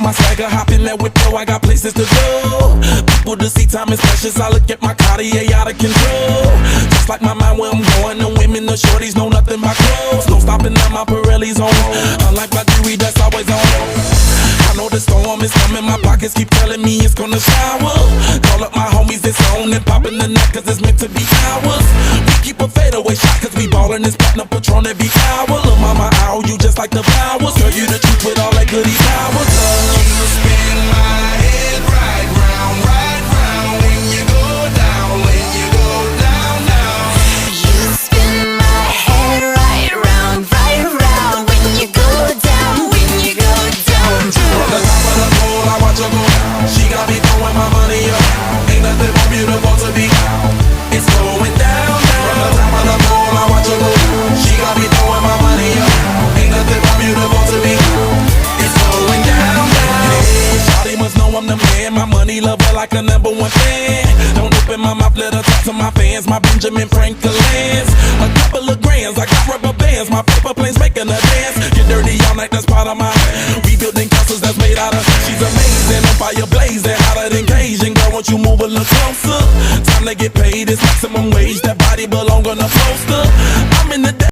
my swagger, hop in that whip, yo, I got places to go. People to see, time is precious. I look at my Cartier out of control. Just like my mind where I'm going, the women, the shorties know nothing but clothes. No stopping at my Pirelli's on. Unlike my jewelry, that's always on. I know the storm is coming, my pockets keep telling me it's gonna shower. Call up my homies, it's on and popping the night, cause it's meant to be ours. We keep a fadeaway shot, cause we ballin' this platinum Patron every hour. Look, mama, I owe you just like the flowers. Girl, you the truth with all that goody powers. You spin my head right round when you go down, when you go down, down. You spin my head right round when you go down, when you go down. From the top of the pole, I watch her go down. She got me throwing my money up. Ain't nothing more beautiful to be. It's going down, down. From the top of the pole, I watch her go down. She got me throwing my money up. Ain't nothing more beautiful to be. It's going down, down. Yeah, shawty must know I'm the man. My money lover like a #1 fan. Don't open my mouth, let her talk to my fans. My Benjamin Franklin's. A couple of grands, I got rubber bands. My paper planes making a dance. Get dirty all night, that's part of my. We building castles that's made out of. She's amazing, on fire blazing, hotter than Cajun. Girl, won't you move a little closer? Time to get paid, it's maximum wage. That body belong on a poster. I'm in the